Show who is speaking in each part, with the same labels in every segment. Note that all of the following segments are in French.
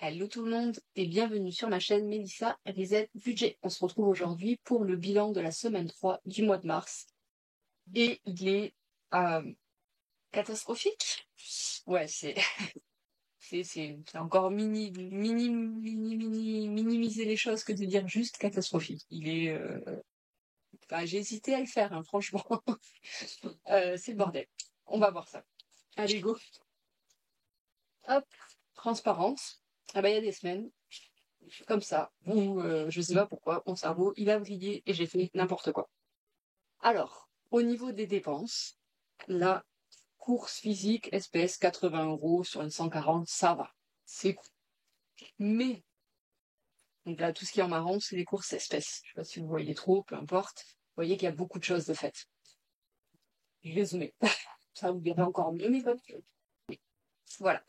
Speaker 1: Hello tout le monde et bienvenue sur ma chaîne Mélissa Reset Budget. On se retrouve aujourd'hui pour le bilan de la semaine 3 du mois de mars et il est catastrophique. Ouais, c'est encore minimiser les choses que de dire juste catastrophique. J'ai hésité à le faire, hein, franchement. C'est le bordel. On va voir ça. Allez, go. Hop, transparence. Ah bah il y a des semaines comme ça, où je sais pas pourquoi, mon cerveau, il a vrillé et j'ai fait n'importe quoi. Alors, au niveau des dépenses, la course physique espèce 80 € sur une 140, ça va. C'est cool. Mais, donc là, tout ce qui est en marron, c'est les courses espèces. Je sais pas si vous voyez trop, peu importe. Vous voyez qu'il y a beaucoup de choses de faites. Je vais zoomer. Ça vous verrez encore mieux, mes potes. Voilà.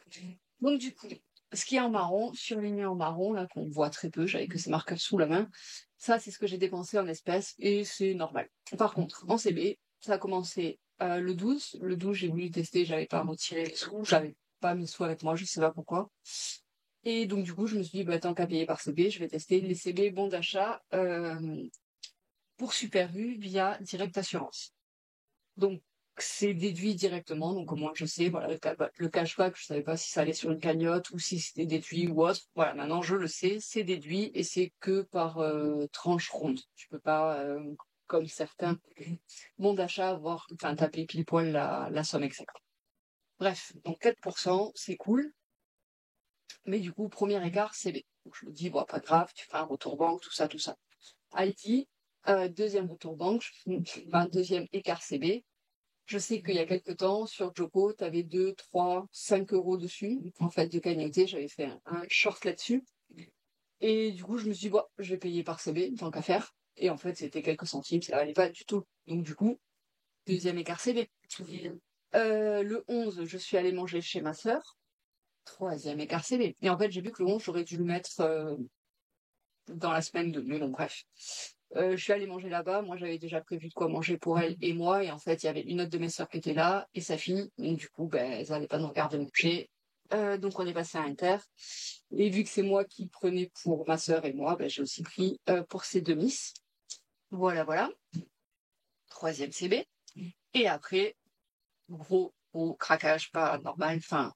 Speaker 1: Donc du coup, ce qui est en marron, surligné en marron, là qu'on voit très peu, j'avais que ces marqueurs sous la main, ça c'est ce que j'ai dépensé en espèces et c'est normal. Par contre, en CB, ça a commencé le 12. Le 12, j'ai voulu tester, j'avais pas retiré les sous, j'avais pas mes sous avec moi, je sais pas pourquoi. Et donc du coup, je me suis dit, bah, tant qu'à payer par CB, je vais tester les CB bons d'achat pour Super U via Direct Assurance. Donc, c'est déduit directement, donc au moins je sais, voilà, le cashback, je savais pas si ça allait sur une cagnotte ou si c'était déduit ou autre. Voilà, maintenant je le sais, c'est déduit et c'est que par tranche ronde. Tu peux pas, comme certains bons d'achat, taper pile poil la somme exacte. Bref, donc 4%, c'est cool, mais du coup, premier écart, c'est B. Donc je me dis, bon, pas grave, tu fais un retour banque, tout ça, tout ça. Haïti, deuxième retour banque, deuxième écart CB. Je sais qu'il y a quelque temps, sur Joko, tu avais 2, 3, 5 € dessus, en fait, de cagnotter. J'avais fait un short là-dessus. Et du coup, je me suis dit, bon, je vais payer par CB, tant qu'à faire. Et en fait, c'était quelques centimes, ça valait pas du tout. Donc, du coup, deuxième écart CB. Le 11, je suis allée manger chez ma sœur. Troisième écart CB. Et en fait, j'ai vu que le 11, j'aurais dû le mettre dans la semaine de... Mais bon, bref. Je suis allée manger là-bas. Moi, j'avais déjà prévu de quoi manger pour elle et moi. Et en fait, il y avait une autre de mes sœurs qui était là et sa fille. Donc, du coup, elles n'allaient pas nous regarder manger. Donc, on est passé à Inter. Et vu que c'est moi qui prenais pour ma sœur et moi, j'ai aussi pris pour ces deux miss. Voilà, voilà. Troisième CB. Et après, gros craquage, pas normal. Enfin,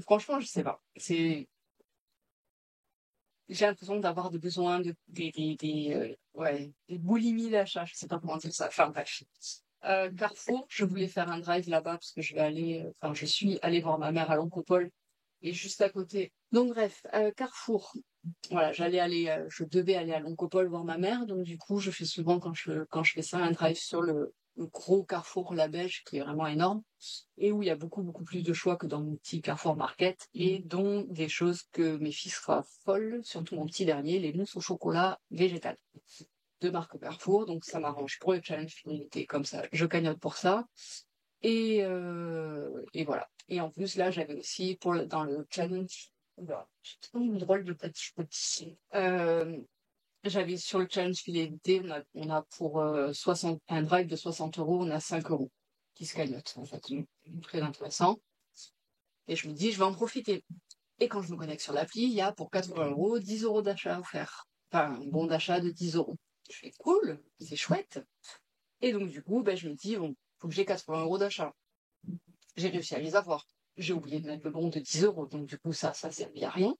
Speaker 1: franchement, je sais pas. J'ai l'impression d'avoir des besoins des boulimies d'achat, je sais pas comment dire ça. Enfin bref. Carrefour, je voulais faire un drive là-bas parce que je suis allée voir ma mère à l'Oncopole et juste à côté. Donc bref, Carrefour. Voilà, je devais aller à l'Oncopole voir ma mère, donc du coup, je fais souvent quand je fais ça un drive sur le gros Carrefour La Belge qui est vraiment énorme et où il y a beaucoup beaucoup plus de choix que dans mon petit Carrefour Market et dont des choses que mes filles sera folles, surtout mon petit dernier, les mousses au chocolat végétales de marque Carrefour, donc ça m'arrange pour le challenge fidélité comme ça, je cagnotte pour ça et voilà. Et en plus là, j'avais aussi dans le challenge. Oula, j'ai trop une drôle de tête, je peux te dire. J'avais sur le challenge fidélité, on a pour un drive de 60 €, on a 5 € qui se cagnotent, en fait. Donc, très intéressant. Et je me dis, je vais en profiter. Et quand je me connecte sur l'appli, il y a pour 80 €, 10 € d'achat offert. Enfin, un bon d'achat de 10 €. Je fais cool, c'est chouette. Et donc, du coup, je me dis, bon, faut que j'ai 80 € d'achat. J'ai réussi à les avoir. J'ai oublié de mettre le bon de 10 €, donc du coup, ça servait à rien.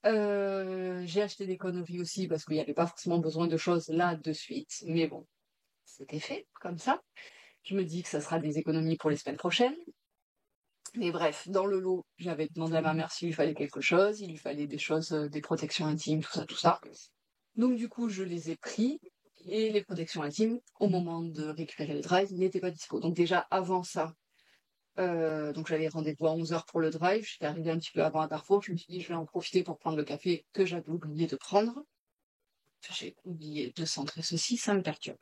Speaker 1: J'ai acheté des conneries aussi parce qu'il n'y avait pas forcément besoin de choses là de suite, mais bon, c'était fait comme ça. Je me dis que ça sera des économies pour les semaines prochaines. Mais bref, dans le lot, j'avais demandé à ma mère s'il lui fallait quelque chose, il lui fallait des choses, des protections intimes, tout ça, tout ça. Donc du coup, je les ai pris et les protections intimes, au moment de récupérer le drive, n'étaient pas dispo. Donc déjà avant ça, donc j'avais rendez-vous à 11 h pour le drive, j'étais arrivée un petit peu avant à Carrefour, je me suis dit je vais en profiter pour prendre le café que j'avais oublié de prendre. Enfin, j'ai oublié de centrer ceci, ça me perturbe.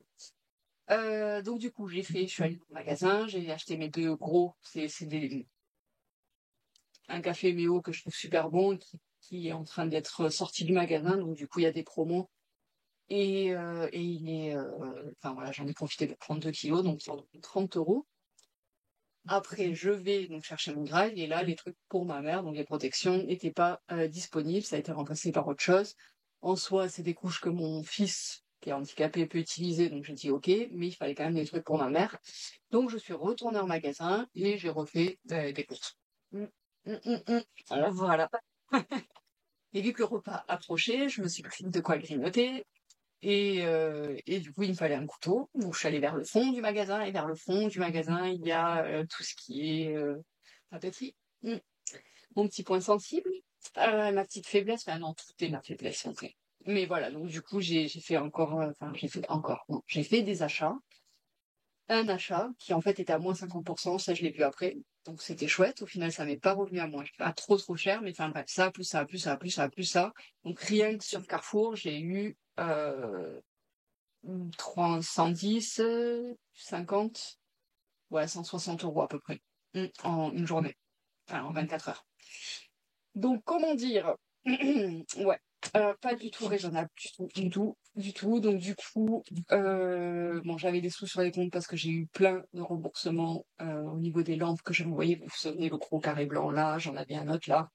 Speaker 1: Donc du coup je suis allée au magasin, j'ai acheté mes deux gros, un café Méo que je trouve super bon, qui est en train d'être sorti du magasin, donc du coup il y a des promos. Et il est, enfin voilà, j'en ai profité pour prendre 2 kilos, donc 30 €. Après, je vais donc chercher mon drive et là, les trucs pour ma mère, donc les protections, n'étaient pas disponibles. Ça a été remplacé par autre chose. En soi, c'est des couches que mon fils, qui est handicapé, peut utiliser. Donc j'ai dit OK, mais il fallait quand même des trucs pour ma mère. Donc je suis retournée en magasin et j'ai refait des courses. Mm, Alors, voilà. Et vu que le repas approchait, je me suis pris de quoi grignoter. Et du coup, il me fallait un couteau. Donc, je suis allée vers le fond du magasin. Et vers le fond du magasin, il y a tout ce qui est papeterie. Mm. Mon petit point sensible. Ma petite faiblesse. Enfin, non, tout est ma faiblesse, en fait. Mais voilà, donc du coup, j'ai fait encore... Enfin, j'ai fait encore... Non, j'ai fait des achats. Un achat qui, en fait, était à moins 50%. Ça, je l'ai vu après. Donc, c'était chouette. Au final, ça m'est pas revenu à moi. Pas trop cher. Mais enfin, bref, ça, plus ça, plus ça, plus ça, plus ça. Donc, rien que sur Carrefour, j'ai eu... 310, 50, ouais, 160 € à peu près, en une journée, enfin en 24 heures. Donc, comment dire? Ouais, pas du tout raisonnable, du tout, du tout, du tout. Donc, du coup, bon, j'avais des sous sur les comptes parce que j'ai eu plein de remboursements au niveau des lampes que j'ai renvoyées. Vous vous souvenez, le gros carré blanc là, j'en avais un autre là.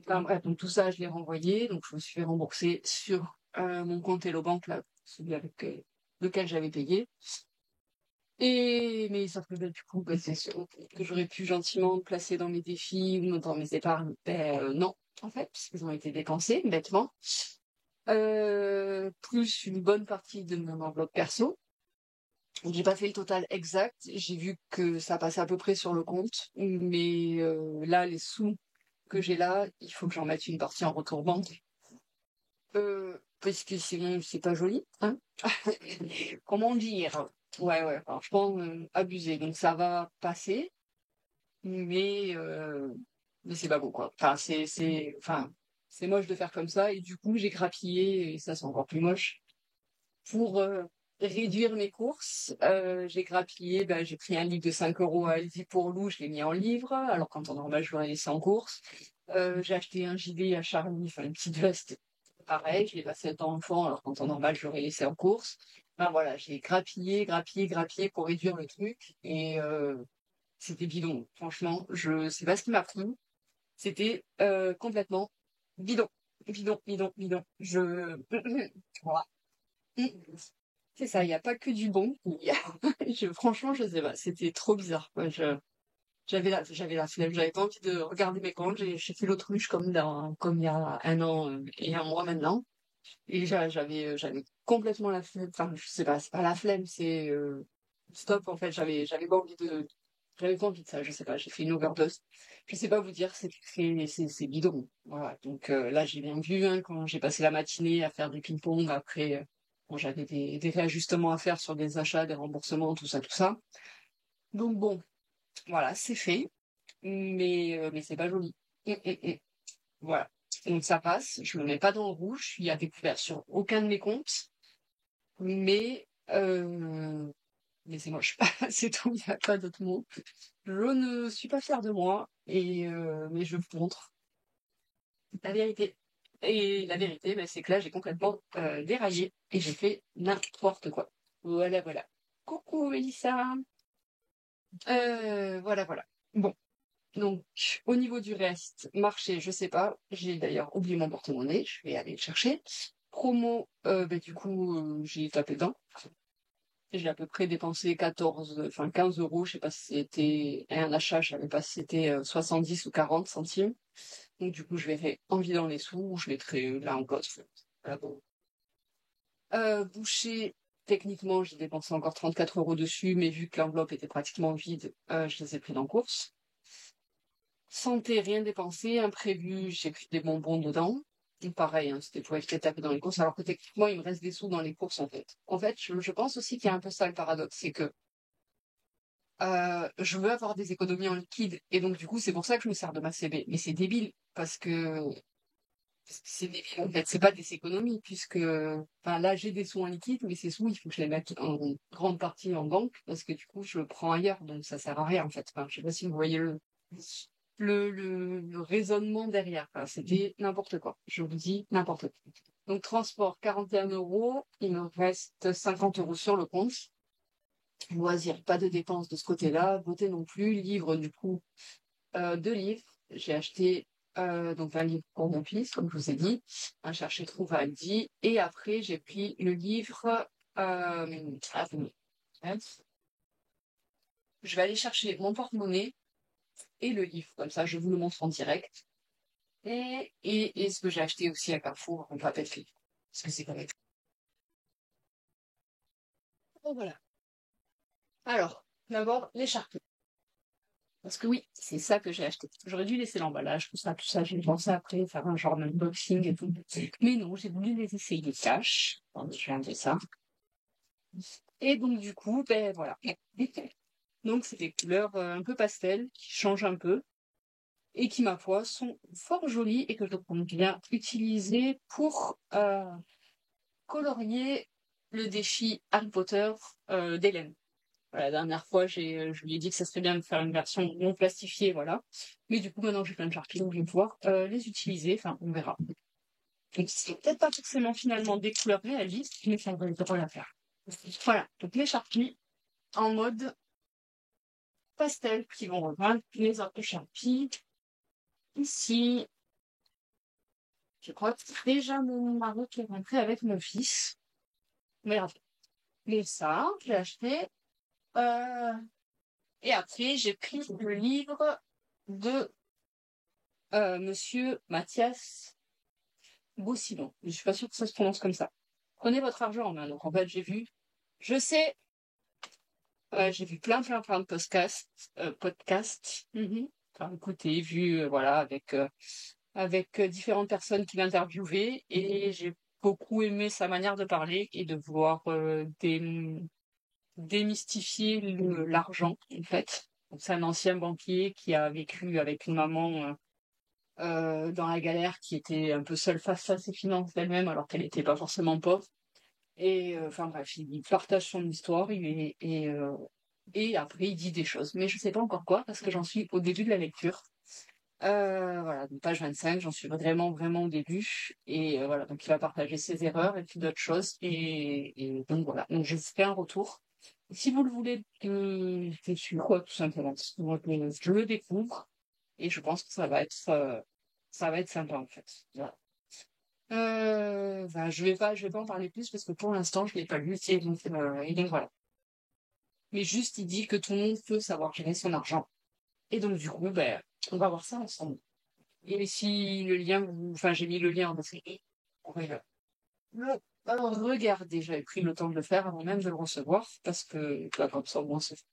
Speaker 1: Enfin, bref, donc tout ça, je l'ai renvoyé. Donc, je me suis fait rembourser sur mon compte Hello Bank, là, celui avec lequel j'avais payé. Mais sauf que du coup, c'est sûr que j'aurais pu gentiment me placer dans mes défis ou dans mes épargnes. Non, en fait, puisqu'ils ont été dépensés, bêtement. Plus une bonne partie de mon enveloppe perso. J'ai pas fait le total exact. J'ai vu que ça passait à peu près sur le compte. Mais là, les sous que j'ai là, il faut que j'en mette une partie en retour banque. Parce que sinon, c'est pas joli, hein. Comment dire? Ouais, ouais, franchement, abusé. Donc ça va passer, mais, euh, mais c'est pas beau, quoi. Enfin, c'est moche de faire comme ça. Et du coup, j'ai grappillé, et ça, c'est encore plus moche, pour réduire mes courses. J'ai grappillé, ben, j'ai pris un livre de 5 € à Aldi pour Lou, je l'ai mis en livre, alors qu'en temps normal, je l'aurais laissé en course. J'ai acheté un gilet à Charlie, enfin une petite veste, pareil, je l'ai passé dans enfant, alors qu'en temps normal, je l'aurais laissé en course. Enfin voilà, j'ai grappillé, grappillé, grappillé pour réduire le truc, et c'était bidon. Franchement, je sais pas ce qui m'a pris. C'était complètement bidon. Bidon, bidon, bidon. Voilà. C'est ça, il n'y a pas que du bon. Franchement, je sais pas, c'était trop bizarre, quoi. J'avais la flemme, j'avais pas envie de regarder mes comptes. J'ai fait l'autruche comme il y a un an et un mois maintenant. Et j'avais complètement la flemme. Enfin, je sais pas, c'est pas la flemme, c'est stop en fait. J'avais pas envie de ça. Je sais pas, j'ai fait une overdose. Je sais pas vous dire, c'est bidon. Voilà. Donc là, j'ai bien vu hein, quand j'ai passé la matinée à faire du ping-pong. Après, bon, j'avais des réajustements à faire sur des achats, des remboursements, tout ça, tout ça. Donc bon, voilà, c'est fait mais c'est pas joli. Voilà. Donc ça passe, je me mets pas dans le rouge, je suis à découvert sur aucun de mes comptes, mais euh, mais c'est moche. C'est tout, il n'y a pas d'autre mot. Je ne suis pas fière de moi, mais je vous montre la vérité. Et la vérité, ben, c'est que là, j'ai complètement déraillé et j'ai fait n'importe quoi. Voilà, voilà. Coucou, Elissa. Voilà, voilà. Bon. Donc, au niveau du reste, marché, je sais pas. J'ai d'ailleurs oublié mon porte-monnaie. Je vais aller le chercher. Promo, du coup, j'ai tapé dedans. J'ai à peu près dépensé 15 €. Je sais pas si c'était un achat. Je savais pas si c'était 70 ou 40 centimes. Donc, du coup, je verrai en vidant les sous ou je mettrai là en poste. Voilà, bon. Boucher, techniquement, j'ai dépensé encore 34 € dessus, mais vu que l'enveloppe était pratiquement vide, je les ai pris dans course. Santé, rien dépensé. Imprévu, j'ai pris des bonbons dedans. Et pareil, hein, c'était pour éviter de taper dans les courses, alors que techniquement, il me reste des sous dans les courses, en fait. En fait, je pense aussi qu'il y a un peu ça le paradoxe, c'est que je veux avoir des économies en liquide, et donc du coup, c'est pour ça que je me sers de ma CB. Mais c'est débile, parce que c'est débile, en fait. C'est pas des économies, puisque, enfin, là, j'ai des sous en liquide, mais ces sous, il faut que je les mette en grande partie en banque, parce que du coup, je le prends ailleurs, donc ça sert à rien, en fait. Enfin, je sais pas si vous voyez le raisonnement derrière. Enfin, c'était n'importe quoi. Je vous dis n'importe quoi. Donc, transport, 41 €. Il me reste 50 € sur le compte. Loisirs, pas de dépenses de ce côté-là. Beauté non plus. Livres, du coup, 2 livres. J'ai acheté donc un livre pour mon fils, comme je vous ai dit, un chercher trouve Aldi. Et après, j'ai pris le livre. Attendez. Mince. Je vais aller chercher mon porte-monnaie et le livre. Comme ça, je vous le montre en direct. Et ce que j'ai acheté aussi à Carrefour, on va peut-être parce que c'est correct. Et voilà. Alors, d'abord, l'écharpe. Parce que oui, c'est ça que j'ai acheté. J'aurais dû laisser l'emballage, tout ça. J'ai pensé après faire un genre d'unboxing et tout. Mais non, j'ai voulu les essayer cash. Attendez, je vais enlever ça. Et donc, du coup, ben voilà. Donc, c'est des couleurs un peu pastel, qui changent un peu. Et qui, ma foi, sont fort jolies et que je compte bien utiliser pour colorier le défi Harry Potter d'Hélène. Voilà, la dernière fois, je lui ai dit que ça serait bien de faire une version non plastifiée, voilà. Mais du coup, maintenant, j'ai plein de Sharpies, donc je vais pouvoir les utiliser. Enfin, on verra. Donc, c'est peut-être pas forcément finalement des couleurs réalistes, mais ça va être drôle à faire. Voilà, donc les Sharpies en mode pastel qui vont rejoindre les autres Sharpies. Ici, je crois que déjà mon mari qui est rentré avec mon fils. Merde. Mais ça, j'ai acheté. Euh, Et après, j'ai pris le livre de Monsieur Mathias Boussillon. Je suis pas sûre que ça se prononce comme ça. Prenez votre argent en main. Donc en fait, je sais, j'ai vu plein de podcasts. Enfin, écouté, vu, voilà, avec différentes personnes qui l'interviewaient, et j'ai beaucoup aimé sa manière de parler et de vouloir démystifier l'argent, en fait. Donc, c'est un ancien banquier qui a vécu avec une maman dans la galère, qui était un peu seule face à ses finances d'elle-même, alors qu'elle n'était pas forcément pauvre. Et enfin bref, il partage son histoire et après il dit des choses. Mais je sais pas encore quoi, parce que j'en suis au début de la lecture. Voilà, donc page 25, j'en suis vraiment au début. Et voilà, donc il va partager ses erreurs et puis d'autres choses. Et donc voilà, donc je vous ferai un retour. Si vous le voulez, je suis quoi, tout simplement. Donc, je le découvre et je pense que ça va être sympa en fait. Voilà. Enfin, je vais pas en parler plus parce que pour l'instant, je l'ai pas lu. Et donc voilà. Mais juste, il dit que tout le monde peut savoir gérer son argent. Et donc du coup, ben, on va voir ça ensemble. Et si le lien, enfin, j'ai mis le lien en description. On va regardez, j'avais pris le temps de le faire avant même de le recevoir parce que, bah, comme ça, au moins, c'est fait.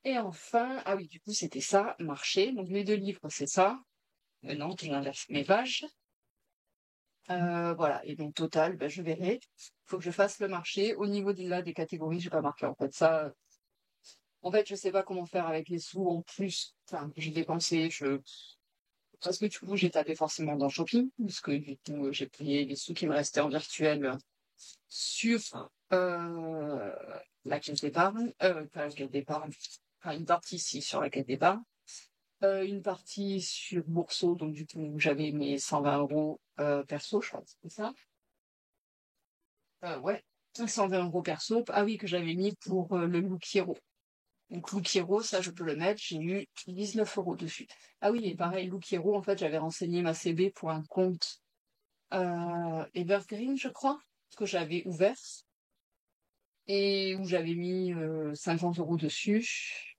Speaker 1: Et enfin, ah oui, du coup, c'était ça, marché. Donc, les 2 livres, c'est ça. Non, j'inverse mes pages. Voilà. Et donc, total, ben, je verrai. Faut que je fasse le marché. Au niveau des catégories, j'ai pas marqué. En fait, ça, en fait, je sais pas comment faire avec les sous en plus. Enfin, j'ai dépensé, parce que du coup, j'ai tapé forcément dans Shopping, parce que du coup, j'ai payé les sous qui me restaient en virtuel sur euh, la caisse d'épargne, pas la caisse d'épargne, enfin une partie ici sur la caisse d'épargne, une partie sur Bourseau, donc du coup, j'avais mes 120 euros perso, je crois, c'est ça. Ouais, 120 euros perso. Ah oui, que j'avais mis pour le Look Hero. Donc Look Hero, ça je peux le mettre, j'ai eu 19 euros dessus. Ah oui, et pareil, Look Hero, en fait, j'avais renseigné ma CB pour un compte Evergreen, je crois, que j'avais ouvert et où j'avais mis 50 euros dessus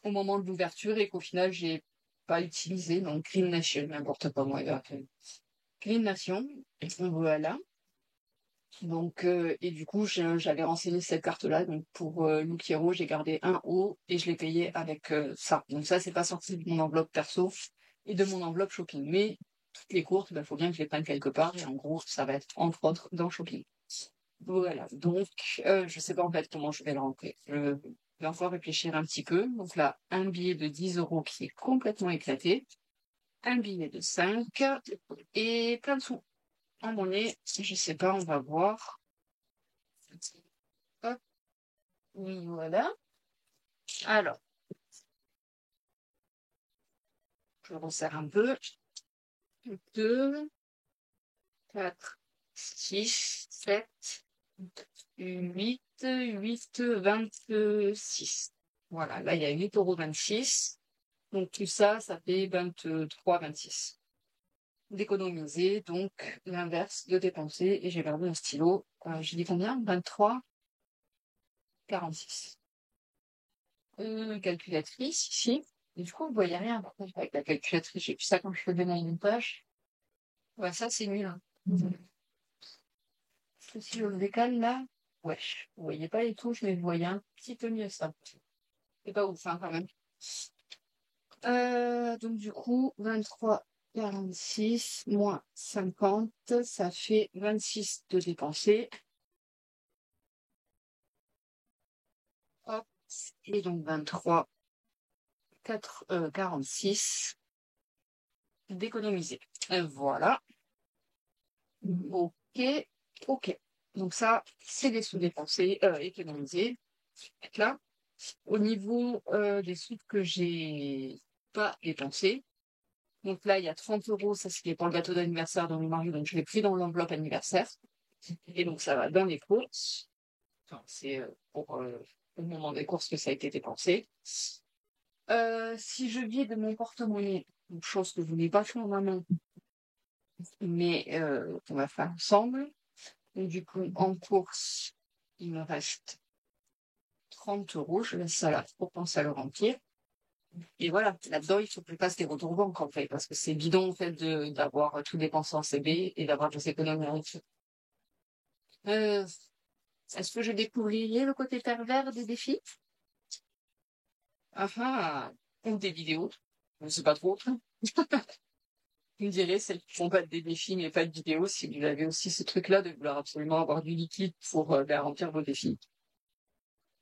Speaker 1: au moment de l'ouverture et qu'au final, j'ai pas utilisé. Donc Green Nation, n'importe quoi, moi, Evergreen. Green Nation, et voilà. Donc, et du coup, j'avais renseigné cette carte-là. Donc, pour Look Hero, j'ai gardé un haut et je l'ai payé avec ça. Donc, ça, c'est pas sorti de mon enveloppe perso et de mon enveloppe shopping. Mais toutes les courses, il faut bien que je les prenne quelque part. Et en gros, ça va être entre autres dans shopping. Voilà. Donc, je sais pas en fait comment je vais le rentrer. Je vais encore réfléchir un petit peu. Donc là, un billet de 10 euros qui est complètement éclaté. Un billet de 5 et plein de sous en monnaie. Je sais pas, on va voir. Hop, oui, voilà. Alors, je resserre un peu. 2, 4, 6, 7, 8, 8,26. Voilà, là, il y a 8,26 €. Donc, tout ça, ça fait 23,26 d'économiser, donc l'inverse de dépenser. Et j'ai perdu un stylo. J'ai dit combien? 23,46. Calculatrice ici. Et du coup, vous voyez rien par contre avec la calculatrice. J'ai vu ça quand je faisais mon montage. Ouais, ça c'est nul, hein. Parce que si je le décale là, wesh, vous voyez pas les touches, mais vous voyez un petit peu mieux ça. C'est pas ouf, hein, quand même. Donc du coup, 23,46 moins 50, ça fait 26 de dépenser. Hop. Et donc 46 d'économiser. Voilà. Ok, ok. Donc ça, c'est des sous dépensés, économisés. Là, au niveau des sous que j'ai pas dépensés, donc là, il y a 30 €, ça c'était pour le gâteau d'anniversaire de mon mari, donc je l'ai pris dans l'enveloppe anniversaire. Et donc ça va dans les courses. Enfin, c'est pour au moment des courses que ça a été dépensé. Si je vide mon porte-monnaie, une chose que je n'ai pas fait en main, mais qu'on va faire ensemble. Et du coup, en course, il me reste 30 €. Je laisse ça là pour penser à le remplir. Et voilà, là-dedans, il faut que je fasse des retours banques, en fait, parce que c'est bidon, en fait, d'avoir tout dépensé en CB et d'avoir des économies en dessous. Euh, Est-ce que je découvrirai le côté pervers des défis? Ah ah, ou des vidéos. Je sais pas trop. Vous me direz, celles qui font pas des défis mais pas de vidéos, si vous avez aussi ce truc-là de vouloir absolument avoir du liquide pour remplir vos défis.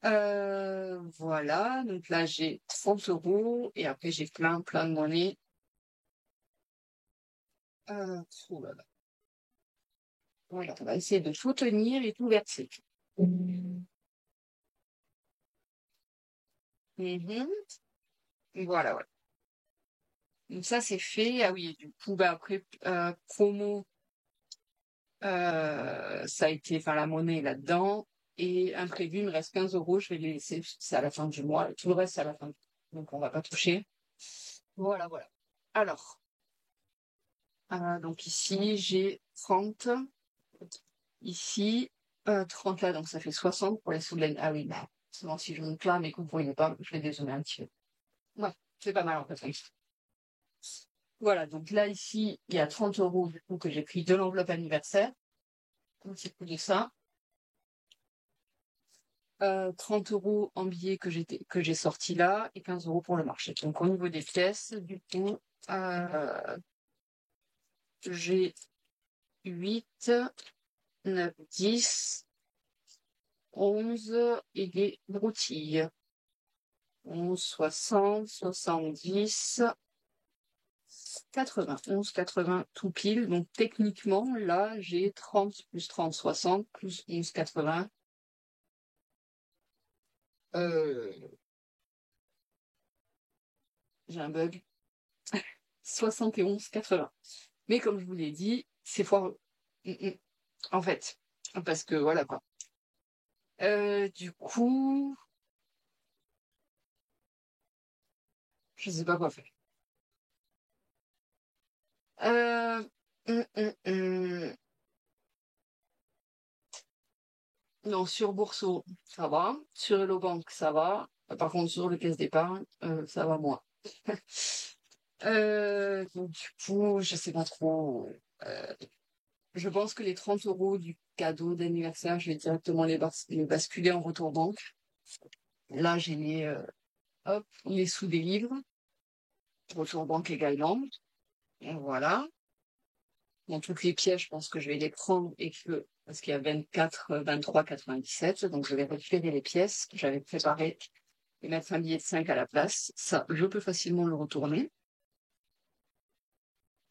Speaker 1: Voilà, donc là j'ai 30 € et après j'ai plein de monnaie. Oh là là. Voilà, on va essayer de tout tenir et tout verser. Mhm. Voilà, voilà. Donc ça c'est fait. Ah oui, et du coup, bah après, promo, ça a été, enfin la monnaie est là-dedans. Et imprévu, il me reste 15 €, je vais les laisser, c'est à la fin du mois. Tout le reste, c'est à la fin du mois. Donc on va pas toucher. Voilà, voilà. Alors, donc ici, j'ai 30. Ici, 30 là, donc ça fait 60 pour les sous de l'année. Ah oui, bah, souvent si je monte là, mais que vous ne voyez pas, je vais dézoomer un petit peu. Ouais, c'est pas mal en fait. Voilà, donc là, ici, il y a 30 € du coup que j'ai pris de l'enveloppe anniversaire. Donc c'est cool de ça. 30 € en billets que j'ai sortis là et 15 € pour le marché. Donc au niveau des pièces, du coup, j'ai 8, 9, 10, 11 et des broutilles. 11, 60, 70, 80. 11, 80 tout pile. Donc techniquement, là, j'ai 30 plus 30, 60 plus 11, 80. Euh, j'ai un bug. 71, 80. Mais comme je vous l'ai dit, c'est foireux. En fait. Parce que voilà quoi. Du coup, je sais pas quoi faire. Euh, hum, hum, hum. Non, sur Bourseau, ça va. Sur Hello Bank, ça va. Par contre, sur le caisse d'épargne, ça va moins. Donc, du coup, je sais pas trop. Euh, je pense que les 30 € du cadeau d'anniversaire, je vais directement les basculer en retour banque. Là, j'ai hop, les sous des livres, retour banque et Gailand. Et voilà. Dans toutes les pièces, je pense que je vais les prendre parce qu'il y a 24, 23,97. Donc, je vais récupérer les pièces que j'avais préparées et mettre un billet de 5 à la place. Ça, je peux facilement le retourner.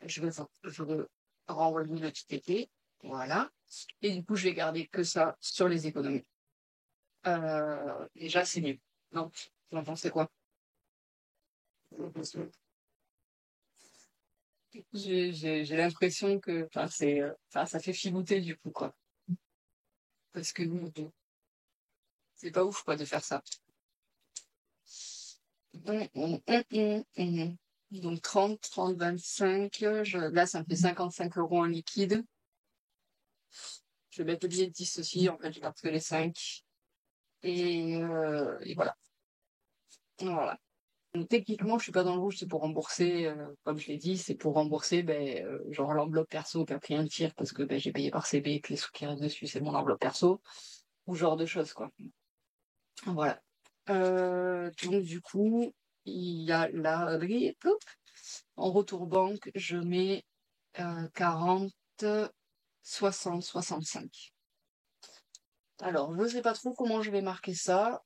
Speaker 1: Je vais renvoyer le ticket. Voilà. Et du coup, je vais garder que ça sur les économies. Déjà, c'est mieux. Non, vous en pensez quoi? J'ai l'impression que, enfin, ça fait filouter du coup, quoi. Parce que c'est pas ouf, quoi, de faire ça. Donc 30, 30, 25, là ça me fait 55 euros en liquide. Je vais mettre le billet de 10 aussi, en fait je garde que les 5. Et voilà. Voilà. Donc, techniquement, je suis pas dans le rouge, c'est pour rembourser, comme je l'ai dit, c'est pour rembourser genre l'enveloppe perso qui a pris un tir parce que j'ai payé par CB et que les sous qui restent dessus, c'est mon enveloppe perso, ou ce genre de choses, quoi. Voilà. Donc du coup, il y a la hop, en retour banque, je mets 40, 60, 65. Alors, je sais pas trop comment je vais marquer ça.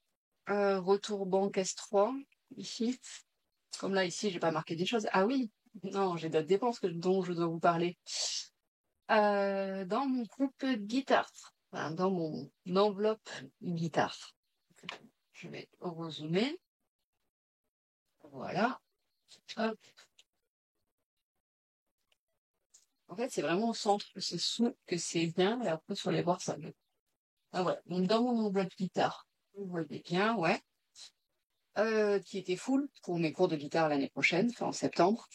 Speaker 1: Retour banque S3, ici. Comme là, ici, j'ai pas marqué des choses. Ah oui, non, j'ai d'autres dépenses dont je dois vous parler. Dans mon groupe guitare, enfin, dans mon enveloppe guitare. Je vais rezoomer. Voilà. Hop. En fait, c'est vraiment au centre que c'est sous, que c'est bien, et après, sur les bords, ça me... Ah ouais. Donc, dans mon enveloppe guitare, vous voyez bien, ouais. Qui était full pour mes cours de guitare l'année prochaine, enfin en septembre.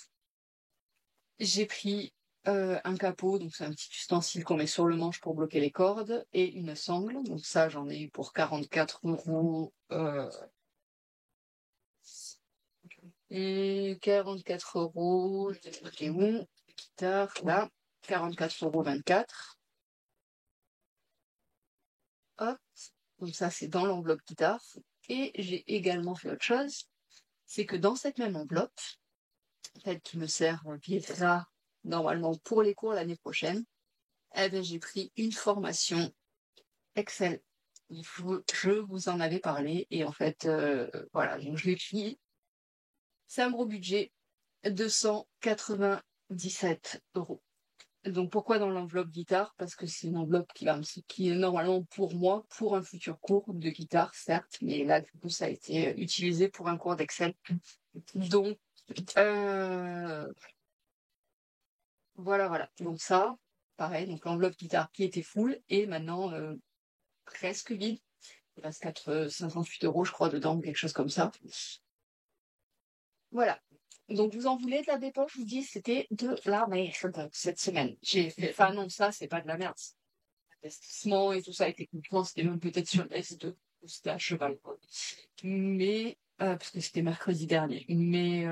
Speaker 1: J'ai pris un capot, donc c'est un petit ustensile qu'on met sur le manche pour bloquer les cordes, et une sangle. Donc ça, j'en ai eu pour 44 euros. Et 44 euros, je sais pas où, guitare, là, 44,24 €. Hop, donc ça, c'est dans l'enveloppe guitare. Et j'ai également fait autre chose, c'est que dans cette même enveloppe, celle qui me sert qui sera normalement pour les cours l'année prochaine, eh ben, j'ai pris une formation Excel. Je vous en avais parlé et en fait, voilà, donc je l'ai pris. C'est un gros budget, 297 euros. Donc pourquoi dans l'enveloppe guitare? Parce que c'est une enveloppe qui est normalement pour moi, pour un futur cours de guitare, certes, mais là, du coup, ça a été utilisé pour un cours d'Excel. Donc, euh, voilà. Donc ça, pareil, donc l'enveloppe guitare qui était full et maintenant presque vide. Il reste 58 euros, je crois, dedans, quelque chose comme ça. Voilà. Donc, vous en voulez de la dépense? Je vous dis, c'était de la merde cette semaine. J'ai fait, enfin non, ça, c'est pas de la merde. L'investissement et tout ça, et techniquement, c'était même peut-être sur le S2, ou c'était à cheval, quoi. Mais, parce que c'était mercredi dernier. Mais,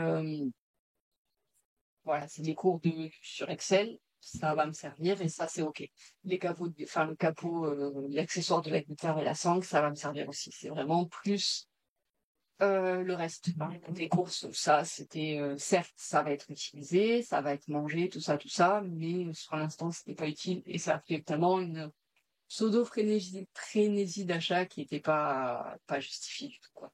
Speaker 1: voilà, c'est des cours sur Excel, ça va me servir et ça, c'est OK. Les capots, enfin, le capot, l'accessoire de la guitare et la sangle, ça va me servir aussi. C'est vraiment plus le reste. Enfin, des courses, ça, c'était, certes, ça va être utilisé, ça va être mangé, tout ça, mais pour l'instant, c'était pas utile et ça fait tellement une pseudo-frénésie d'achat qui était pas justifiée du tout, quoi.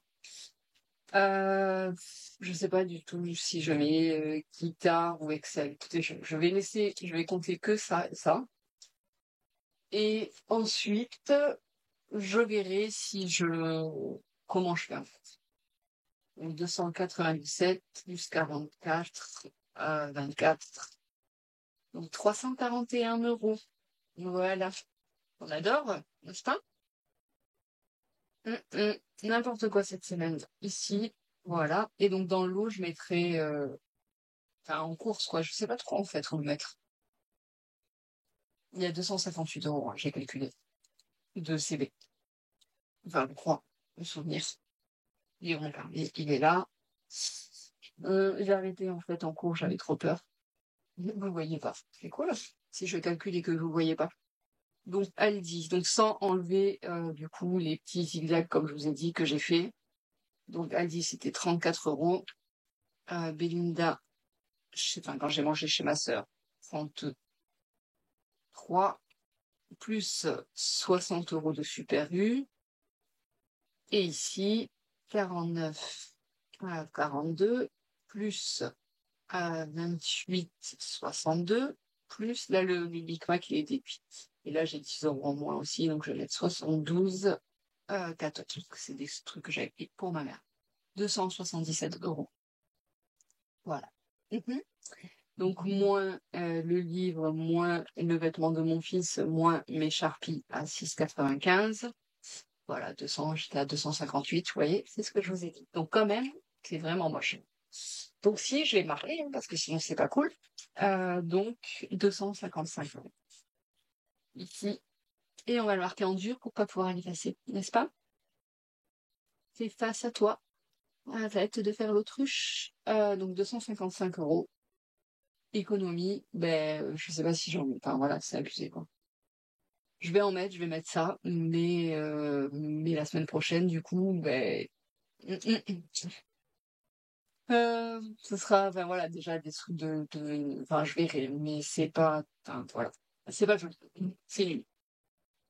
Speaker 1: Euh, je sais pas du tout si je mets guitare ou Excel. Écoutez, je vais compter que ça. Et ensuite, je verrai si comment je fais en fait. Donc 297 plus 44, 24. Donc 341 euros. Voilà. On adore, n'est-ce pas? N'importe quoi cette semaine. Ici, voilà. Et donc dans l'eau, je mettrai, enfin en course, quoi. Je sais pas trop en fait où le mettre. Il y a 258 euros, hein, j'ai calculé, de CB. Enfin, je crois, me souvenir. Et on il est là. J'ai arrêté en fait en cours, j'avais trop peur. Vous voyez pas. C'est quoi là? Si je calcule et que vous voyez pas. Donc Aldi, donc sans enlever du coup les petits zigzags comme je vous ai dit que j'ai fait. Donc Aldi c'était 34 euros. Belinda, enfin quand j'ai mangé chez ma sœur, 33 plus 60 euros de Super U. Et ici 49, 42 plus 28, 62 plus là le Big Mac il est déduit. Et là j'ai 10 euros en moins aussi, donc je vais mettre 72, 14. C'est des trucs que j'avais pris pour ma mère. 277 euros. Voilà. Mhm. Donc, moins le livre, moins le vêtement de mon fils, moins mes Sharpies à 6,95. Voilà, 200, j'étais à 258, vous voyez, c'est ce que je vous ai dit. Donc, quand même, c'est vraiment moche. Donc, si, je vais marquer, hein, parce que sinon, c'est pas cool. Donc, 255 euros ici. Et on va le marquer en dur pour pas pouvoir l'effacer, n'est-ce pas? C'est face à toi. Arrête de faire l'autruche. Donc 255 euros. Économie, ben, je sais pas si j'en mets. Enfin voilà, c'est abusé quoi. Je vais mettre ça, mais la semaine prochaine, du coup, ben, ce sera, enfin voilà, déjà des sous enfin je verrai, mais c'est pas, enfin, voilà, c'est pas joli, c'est nul,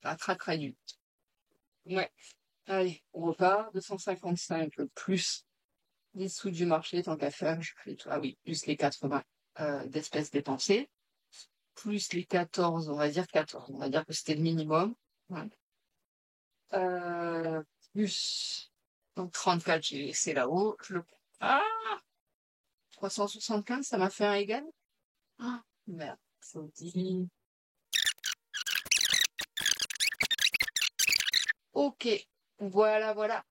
Speaker 1: ça très nul. Ouais, allez, on repart, 255 plus les sous du marché, tant qu'à faire, je fais tout. Ah oui, plus les 80 d'espèces dépensées, plus les 14, on va dire 14, on va dire que c'était le minimum. Ouais. Euh, plus donc 34, j'ai laissé là-haut. Ah, 375, ça m'a fait un égal. Ah, merde, ça dit. Ok, voilà, voilà.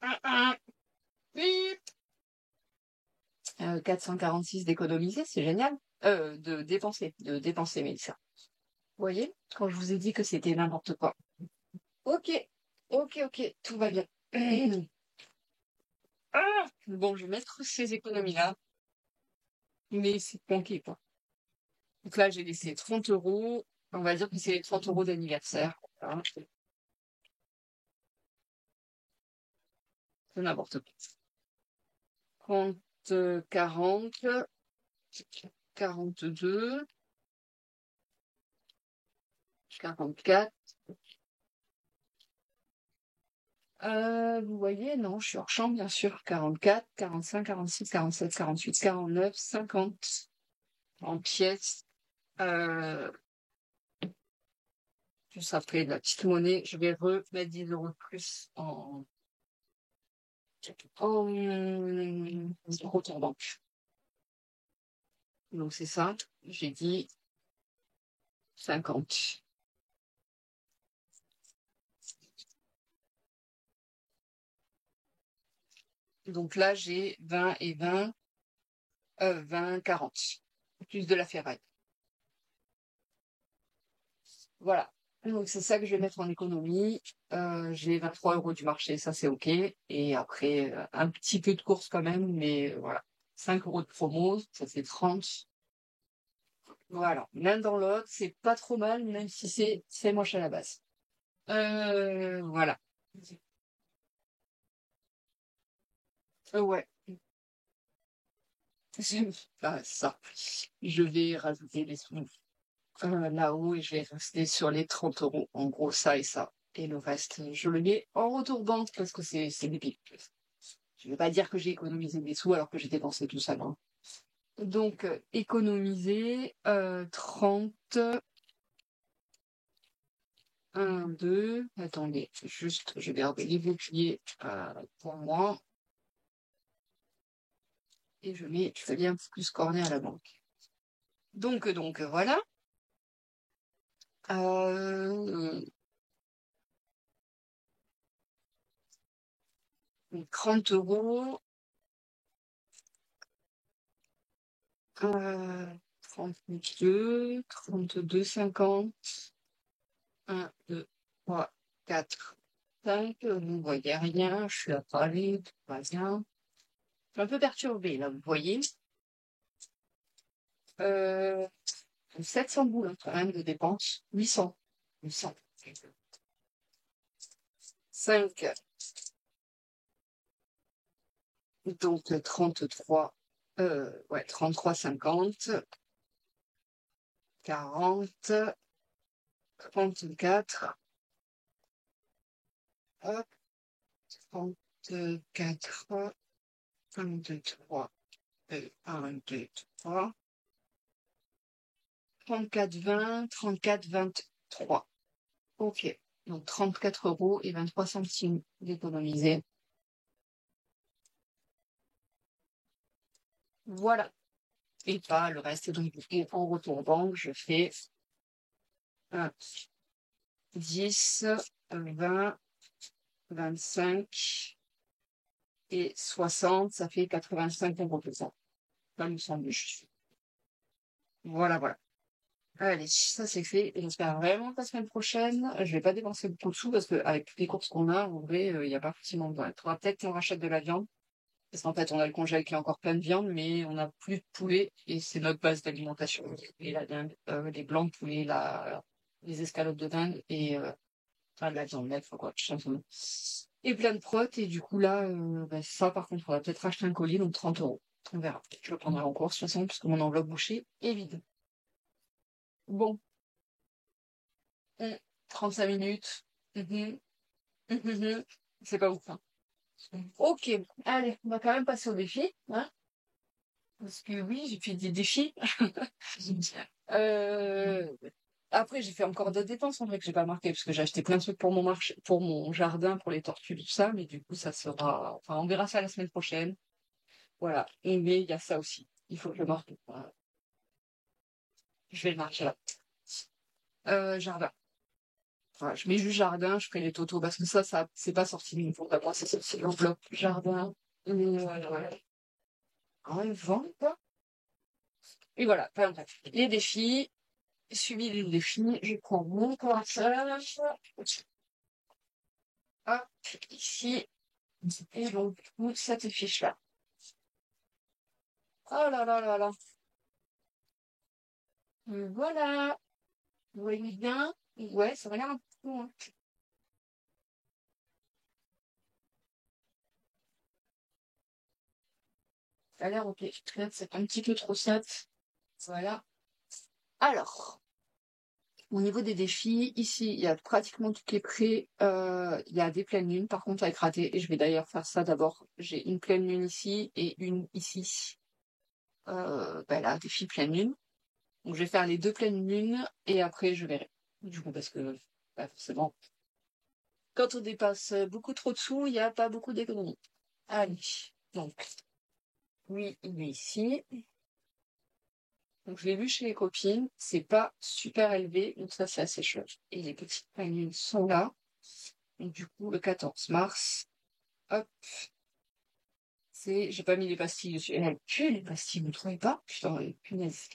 Speaker 1: Ah, ah, bip. 446 d'économiser, c'est génial. De dépenser, mais ça. Vous voyez, quand je vous ai dit que c'était n'importe quoi. Ok, ok, tout va bien. Ah, bon, je vais mettre ces économies-là, mais c'est planqué, quoi. Donc là, j'ai laissé 30 euros. On va dire que c'est les 30 euros d'anniversaire. Voilà. C'est n'importe quoi. 30, 40, 42, 44. Vous voyez, non, je suis hors champ, bien sûr. 44, 45, 46, 47, 48, 49, 50 en pièces. Euh, Juste après de la petite monnaie, je vais remettre 10 euros de plus en retour banque. Donc c'est ça, j'ai dit 50. Donc là, j'ai 20 et 20, 20, 40. Plus de la ferraille. Voilà. Donc c'est ça que je vais mettre en économie. J'ai 23 euros du marché, ça c'est OK. Et après, un petit peu de course quand même, mais voilà. 5 euros de promo, ça fait 30. Voilà. L'un dans l'autre, c'est pas trop mal, même si c'est moche à la base. Voilà. Ouais. Ah, ça. Je vais rajouter les sous là-haut et je vais rester sur les 30 euros. En gros, ça et ça. Et le reste, je le mets en retour banque parce que c'est débile. Je ne vais pas dire que j'ai économisé des sous alors que j'ai dépensé tout ça, non. Donc, économiser 30, 1, 2. Attendez, juste, je vais garder les boucliers pour moi. Et je mets, je fais bien plus corner à la banque. Donc voilà. 30 euros. 32, 32,50. 1, 2, 3, 4, 5. Vous ne voyez rien. Je suis à Paris, tout va bien. Je suis un peu perturbée, là, vous voyez. 700 boules, hein, quand même, de dépenses. 800. 800. 5. Donc, 33. Ouais, 33,50. 40. 34. Hop. 34. 1, 2, 3. 1, 2, 3. 34, 20. 34, 23. Ok. Donc 34 euros et 23 centimes d'économiser. Voilà. et pas le reste. Et donc, du coup, en retour banque, je fais 1, 10, 20, 25 et 60, ça fait 85 € pour ça. Ça me semble juste. Voilà, voilà. Allez, ça c'est fait. Et j'espère vraiment que la semaine prochaine, je vais pas dépenser beaucoup de sous parce qu'avec toutes les courses qu'on a, en vrai, il n'y a pas forcément besoin. Il faudra peut-être qu'on rachète de la viande. Parce qu'en fait, on a le congèle qui est encore plein de viande, mais on n'a plus de poulet et c'est notre base d'alimentation. Et la dinde, les blancs de poulet, les escalopes de dinde et enfin, de la viande nette, quoi, tout simplement. Et plein de protes. Et du coup, là, ça, par contre, on va peut-être acheter un colis, donc 30 €. On verra. Je le prendrai en course, de toute façon, puisque mon enveloppe bouchée est vide. Bon, 35 minutes. Mhm, mhm. C'est pas ouf, hein. Ok, allez, on va quand même passer au défi, hein, parce que oui, j'ai fait des défis. Euh, Après, j'ai fait encore d'autres dépenses, en vrai, que j'ai pas marqué, parce que j'ai acheté plein de trucs pour mon marché, pour mon jardin, pour les tortues, tout ça, mais du coup, ça sera, enfin, on verra ça la semaine prochaine. Voilà. Et mais il y a ça aussi. Il faut que je le marque. Voilà. Je vais le marquer là. Jardin. Voilà, je mets juste jardin, je ferai les totaux, parce que ça, c'est pas sorti de mon compte à moi, c'est sorti de l'enveloppe jardin. Et voilà. En vente, quoi. Et voilà, enfin, bref. Les défis, suivi des défis, je prends mon pointage. Hop, ici. Et donc, du coup, cette fiche-là. Oh là là là là. Voilà. Vous voyez bien? Ouais, ça va l'air un peu long, hein. Ça a l'air ok. Peut-être c'est un petit peu trop simple. Voilà. Alors, au niveau des défis, ici, il y a pratiquement tout qui est prêt. Il y a des pleines lunes, par contre, avec raté. Et je vais d'ailleurs faire ça d'abord. J'ai une pleine lune ici et une ici. Ben là, défi pleine lune. Donc, je vais faire les deux pleines lunes et après, je verrai. Du coup, parce que, bah, forcément, quand on dépasse beaucoup trop de sous, il n'y a pas beaucoup d'économies. Allez. Donc, oui, il est ici. Donc, je l'ai vu chez les copines. C'est pas super élevé. Donc, ça, c'est assez chouette. Et les petites pleines lunes sont là. Donc, du coup, le 14 mars, hop, j'ai pas mis les pastilles dessus. Elle a tué les pastilles, vous ne trouvez pas? Putain, punaise.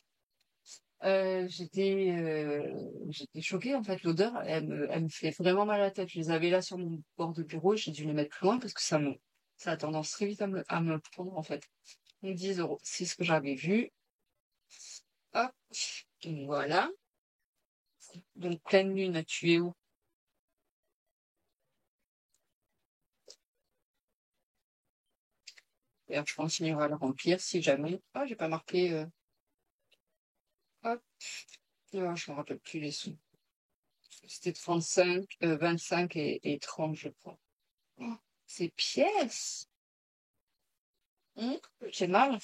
Speaker 1: J'étais choquée, en fait. L'odeur, elle me fait vraiment mal à la tête. Je les avais là sur mon bord de bureau. J'ai dû les mettre plus loin parce que ça a tendance très vite à me prendre, en fait. Donc, 10 €. C'est ce que j'avais vu. Hop. Voilà. Donc, pleine lune, tu es où? D'ailleurs, je continuerai à le remplir si jamais. Ah, j'ai pas marqué, hop. Ah, je me rappelle plus les sous. C'était 35, 25 et 30, je crois. Oh, ces pièces! J'ai mal.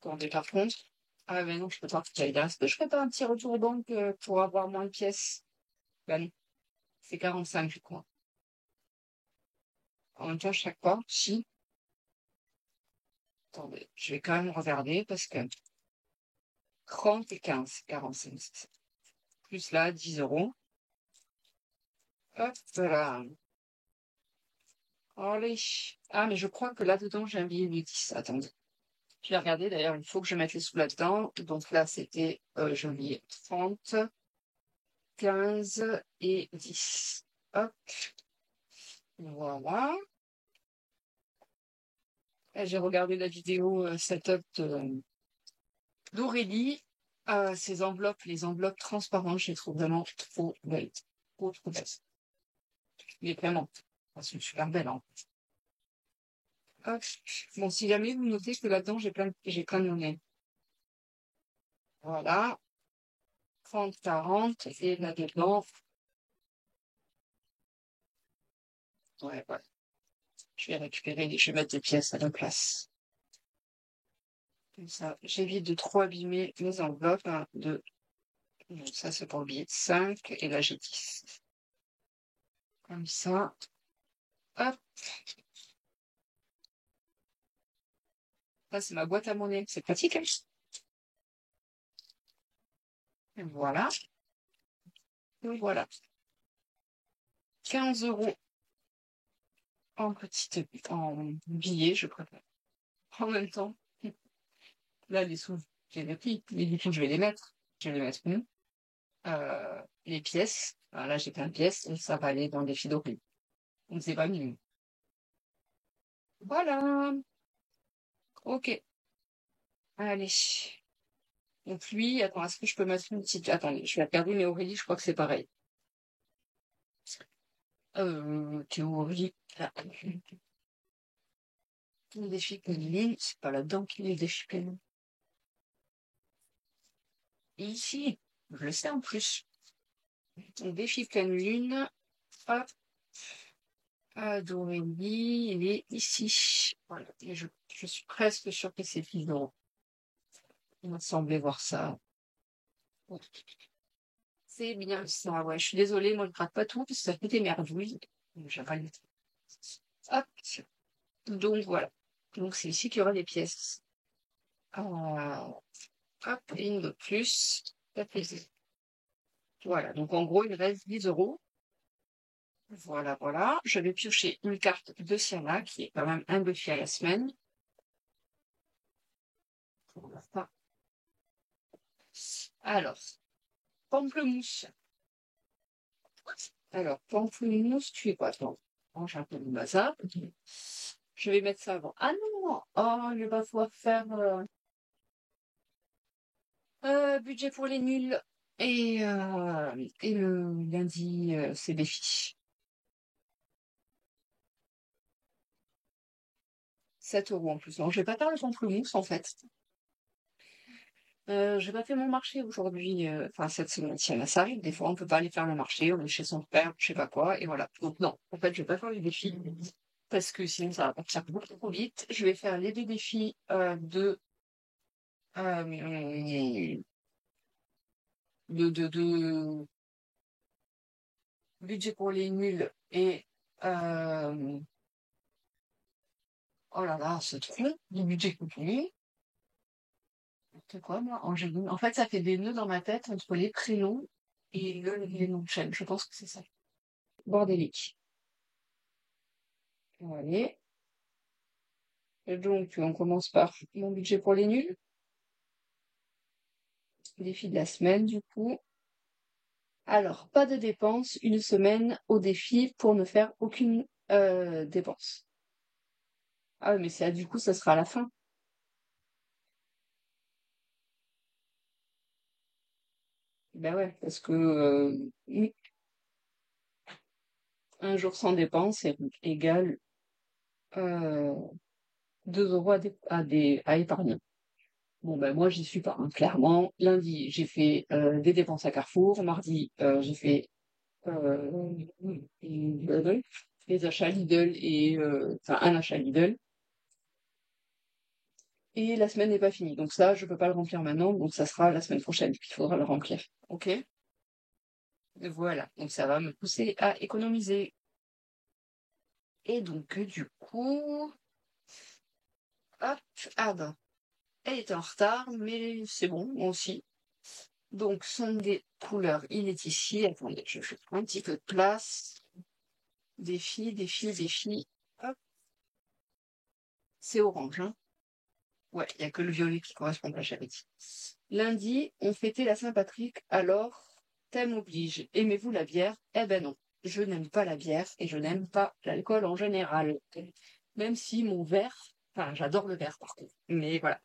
Speaker 1: Attendez, par contre. Ah, mais non, je peux pas. Est-ce que je ferais pas un petit retour aux banques pour avoir moins de pièces? Ben non, c'est 45, je crois. En même temps, chaque fois, si. Attendez, je vais quand même regarder parce que 30 et 15, 45, c'est ça. Plus là, 10 €. Hop là. Allez. Ah, mais je crois que là-dedans, j'ai un billet de 10. Attendez. Je vais regarder, d'ailleurs, il faut que je mette les sous là-dedans. Donc là, c'était, janvier 30, 15 et 10. Hop, voilà. Et j'ai regardé la vidéo setup d'Aurélie. Ces enveloppes, les enveloppes transparentes, je les trouve vraiment trop belles. Trop, trop belles. Mais vraiment, elles sont super belles, hein. Hop. Bon, si jamais vous notez que là-dedans, j'ai plein de monnaies. Voilà. 30, 40 et là-dedans, ouais, voilà. Je vais mettre des pièces à la place. Comme ça, j'évite de trop abîmer mes enveloppes. 1, 2, donc ça c'est pour le billet de 5, et là j'ai 10. Comme ça, hop, Ça, c'est ma boîte à monnaie. C'est pratique, hein. Et voilà. Et voilà. 15 € en billets, je préfère. En même temps, là, les sous, j'ai les pris. Mais du coup, je vais les mettre. Je vais les mettre où? Les pièces. Alors là, j'ai plein de pièces et ça va aller dans des Fidori. Donc, c'est pas mieux. Voilà. Ok. Allez. Donc, lui, attends, est-ce que je peux mettre une petite... Attendez, je vais regarder, mais Aurélie, je crois que c'est pareil. Théorie. Ah, les défis ligne, c'est pas là-dedans qu'il y a les défis ligne. Et ici, je le sais en plus. Donc, défi pleine lune. Hop. D'Aurélie, il est ici. Voilà. Et je suis presque sûre que c'est 10 €. Il m'a semblé voir ça. Bon. C'est bien ça, ouais. Je suis désolée, moi je gratte pas tout, parce que ça fait des merdouilles. J'avale. Hop. Donc voilà. Donc c'est ici qu'il y aura des pièces. Hop, et une de plus. Ça fait 10. Voilà. Donc en gros, il me reste 10 €. Voilà, voilà. Je vais piocher une carte de Siana, qui est quand même un défi à la semaine. Voilà. Alors, pamplemousse. Alors, pamplemousse, tu es quoi, toi? Range un peu de bazar. Je vais mettre ça avant. Ah non! Oh, je vais pas pouvoir faire budget pour les nuls. Et le lundi, c'est défi. 7 € en plus. Non, je vais pas faire le pamplemousse, en fait. J'ai pas fait mon marché aujourd'hui, enfin cette semaine, tiens, ça arrive, des fois on peut pas aller faire le marché, on est chez son père, je sais pas quoi, et voilà. Donc non, en fait, je vais pas faire les défis, parce que sinon ça va partir beaucoup trop vite. Je vais faire les 2 défis euh, de budget pour les nuls et oh là là, ce truc, du budget continu. C'est quoi moi? Angéline. En fait, ça fait des nœuds dans ma tête entre les prénoms et les noms de chaîne. Je pense que c'est ça. Bordélique. Allez. Et donc, on commence par mon budget pour les nuls. Défi de la semaine, du coup. Alors, pas de dépenses, une semaine au défi pour ne faire aucune dépense. Ah oui, mais ça, du coup, ça sera à la fin. Ben ouais, parce que un jour sans dépense égale 2 € à épargner. Bon, ben moi, j'y suis pas, hein, clairement. Lundi, j'ai fait des dépenses à Carrefour. Mardi, j'ai fait des achats Lidl enfin, un achat Lidl. Et la semaine n'est pas finie. Donc ça, je peux pas le remplir maintenant. Donc ça sera la semaine prochaine qu'il faudra le remplir. Ok? Voilà. Donc ça va me pousser à économiser. Et donc, du coup, hop, ah ben, elle était en retard, mais c'est bon, moi aussi. Donc, son des couleurs, il est ici. Attendez, je fais un petit peu de place. Défi, défi, défi. Hop, c'est orange, hein. Ouais, il n'y a que le violet qui correspond à la charité. Lundi, on fêtait la Saint-Patrick, alors, thème oblige. Aimez-vous la bière? Eh ben non, je n'aime pas la bière et je n'aime pas l'alcool en général. Même si mon verre, enfin, j'adore le verre par contre, mais voilà.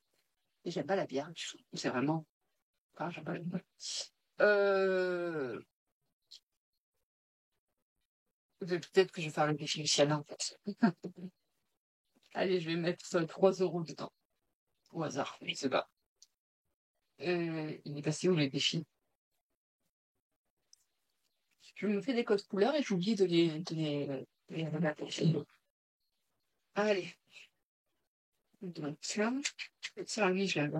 Speaker 1: Et j'aime pas la bière, du tout. C'est vraiment, enfin, j'aime pas l'alcool. Euh, peut-être que je vais faire le défi Luciana, en fait. Allez, je vais mettre 3 € dedans. Au hasard, je sais pas. Il est passé où les défis? Je me fais des codes couleurs et j'oublie de les remettre. Allez. Donc, ça, oui, je l'avais.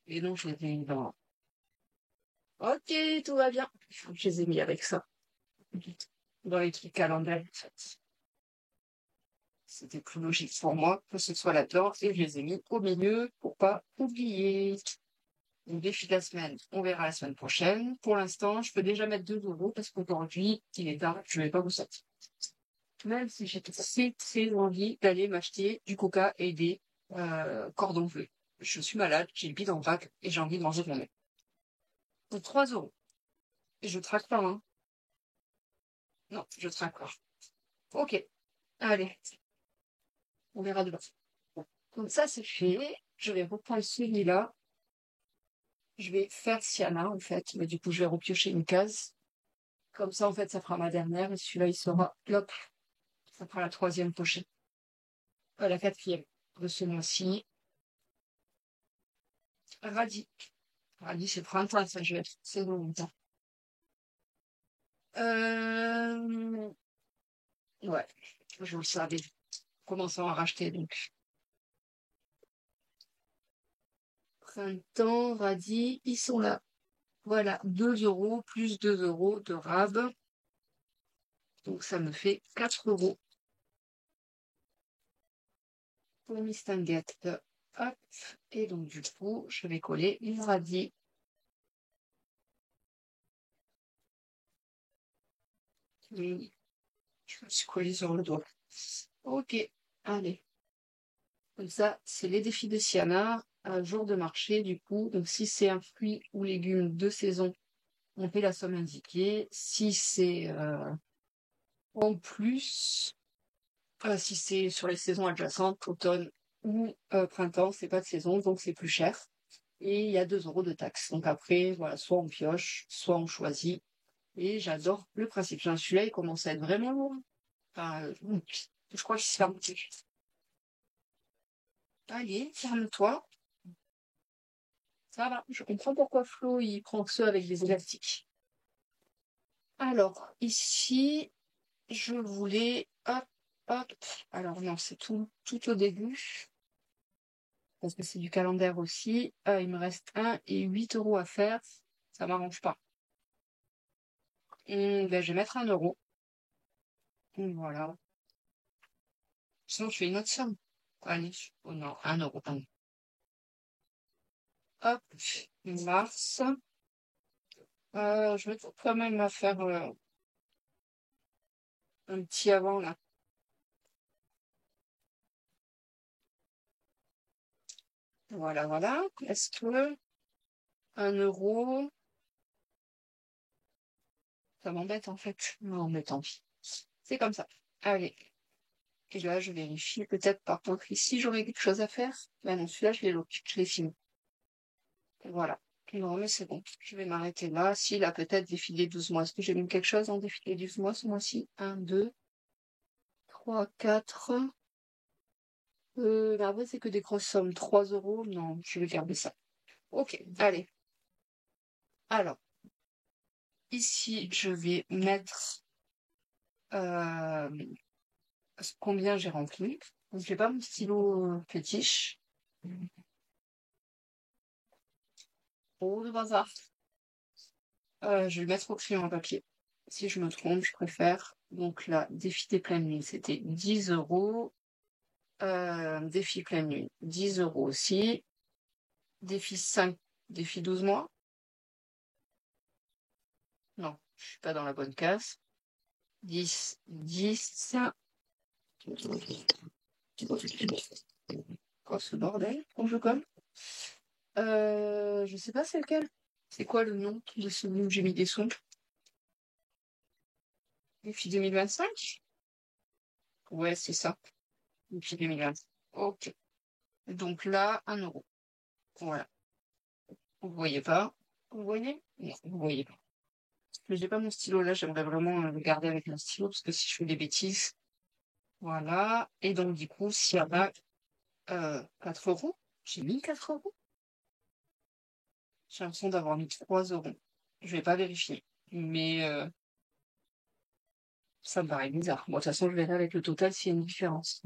Speaker 1: Et donc, je les ai mis dans. Ok, tout va bien. Je les ai mis avec ça. Dans les trucs calendaires, en fait. C'était plus logique pour moi que ce soit là-dedans et je les ai mis au milieu pour pas oublier. Donc, défi de la semaine, on verra la semaine prochaine. Pour l'instant, je peux déjà mettre 2 € parce qu'aujourd'hui, il est tard, je vais pas vous sortir. Même si j'ai très envie d'aller m'acheter du coca et des cordons bleus. Je suis malade, j'ai le bide en vrac et j'ai envie de manger de la merde. Pour 3 €. Et je traque pas, hein. Non, je traque pas. Ok, allez, on verra demain. Bon. Donc ça, c'est fait. Je vais reprendre celui-là. Je vais faire Siana, en fait. Mais du coup, je vais repiocher une case. Comme ça, en fait, ça fera ma dernière. Et celui-là, il sera, hop, ça fera la troisième pochette. La quatrième de ce mois-ci. Radis. Radis, c'est printemps, ça, je vais être saison longtemps. Euh... Ouais, je le savais. Commençons à racheter, donc. Printemps, radis, ils sont là. Voilà, 2 € plus 2 € de rab. Donc, ça me fait 4 € pour mes stinguettes. Hop. Et donc, du coup, je vais coller une radis. Oui, je me suis collée sur le doigt. Ok, allez. Comme ça, c'est les défis de Siana, un jour de marché, du coup. Donc, si c'est un fruit ou légume de saison, on fait la somme indiquée. Si c'est en plus, si c'est sur les saisons adjacentes, automne ou printemps, c'est pas de saison, donc c'est plus cher. Et il y a 2 € de taxes. Donc après, voilà, soit on pioche, soit on choisit. Et j'adore le principe. Celui-là, il commence à être vraiment... Enfin, je crois qu'il se ferme. Allez, ferme-toi. Ça va. Je comprends pourquoi Flo, il prend ceux avec des élastiques. Alors, ici, je voulais... Hop, hop. Alors non, c'est tout au début. Parce que c'est du calendaire aussi. Il me reste 1 et 8 € à faire. Ça m'arrange pas. Ben, je vais mettre 1 €. Voilà. Sinon, je fais une autre somme. Allez. Oh non, 1 €, pardon. Hop. Mars. Je vais quand même à faire un petit avant là. Voilà, voilà. Est-ce que 1 €, ça m'embête en fait. Non, mais tant pis. C'est comme ça. Allez. Et là, je vérifie. Peut-être par contre ici, j'aurais quelque chose à faire. Ben non, celui-là, je l'ai fini. Voilà. Non, mais c'est bon. Je vais m'arrêter là. S'il a peut-être défilé 12 mois. Est-ce que j'ai mis quelque chose en défilé 12 mois ce mois-ci? 1, 2, 3, 4. Mais après, c'est que des grosses sommes. 3 €. Non, je vais garder ça. Ok, allez. Alors, ici, je vais mettre euh, combien j'ai rempli. Donc, j'ai pas mon stylo fétiche. Oh, le bazar. Je vais le mettre au crayon à papier. Si je me trompe, je préfère. Donc là, défi des pleines lunes, c'était 10 €. Défi pleine lune, 10 € aussi. Défi 5, défi 12 mois. Non, je suis pas dans la bonne case. 10, 10. Quoi ce bordel? On joue comme? Je sais pas c'est lequel. C'est quoi le nom de celui où j'ai mis des sons? Défi 2025? Ouais, c'est ça. Défi 2025. Ok. Donc là, 1 €. Voilà. Vous voyez pas? Vous voyez? Non, vous voyez pas. Mais j'ai pas mon stylo là, j'aimerais vraiment le garder avec mon stylo parce que si je fais des bêtises. Voilà. Et donc du coup, s'il y en a 4 €, j'ai mis 4 €. J'ai l'impression d'avoir mis 3 €. Je vais pas vérifier. Mais ça me paraît bizarre. Bon, de toute façon, je verrai avec le total s'il y a une différence.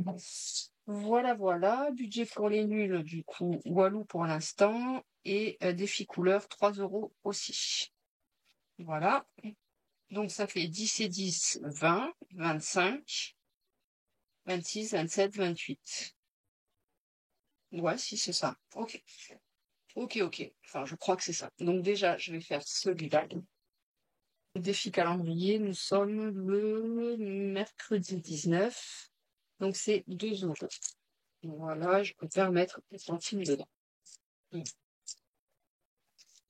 Speaker 1: Voilà, voilà. Budget pour les nuls, du coup, Walou pour l'instant. Et défi couleur, 3 € aussi. Voilà. Donc ça fait 10 et 10, 20, 25. 26, 27, 28. Ouais, si, c'est ça. Ok. Ok, ok. Enfin, je crois que c'est ça. Donc déjà, je vais faire celui-là. Défi calendrier, nous sommes le mercredi 19. Donc c'est 2 euros. Voilà, je préfère mettre des centimes dedans.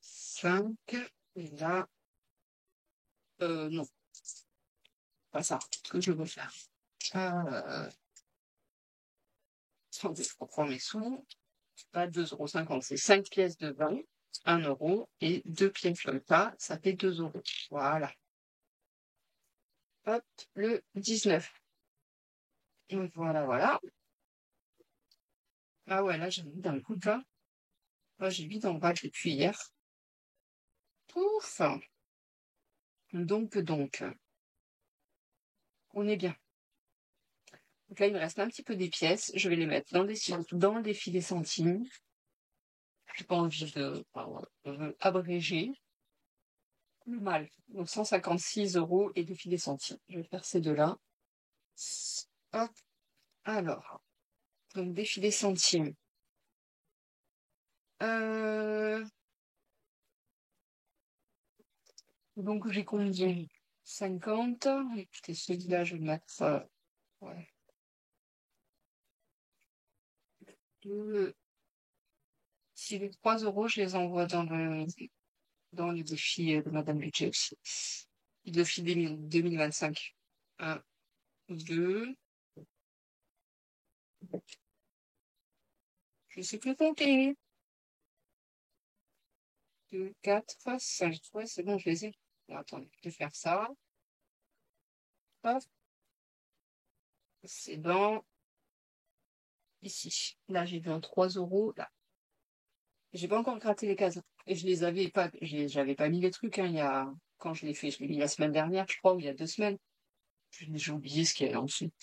Speaker 1: 5, et là, non, pas ça, ce que je veux faire. Attendez, je reprends mes sous. Pas 2,50 €, c'est 5 pièces de 20, 1 € et 2 pièces comme ça fait 2 €. Voilà. Hop, le 19. Voilà, voilà. Ah ouais, là, j'ai mis dans le coup, là. Là, j'ai mis dans le bac depuis hier. Ouf! Donc, on est bien. Donc là, il me reste un petit peu des pièces. Je vais les mettre dans le défi des centimes. J'ai pas envie de abréger le mal. Donc 156 € et défi des centimes. Je vais faire ces deux-là. Hop, alors. Donc défi des centimes. Euh, donc j'ai combien? 50. Écoutez, celui-là, je vais le mettre. Ouais. Si les 3 €, je les envoie dans les défis de Madame Budget aussi. Le défi 2025. 1, 2. Je sais plus compter. 2, 4, 5. Ouais, c'est bon, je les ai. Bon, attendez, je vais faire ça. Hop, c'est dans ici. Là, j'ai 23 € là. J'ai pas encore gratté les cases. Et je les avais pas, j'avais pas mis les trucs, hein, quand je l'ai fait. Je l'ai mis la semaine dernière, je crois, ou il y a 2 semaines. J'ai oublié ce qu'il y avait ensuite.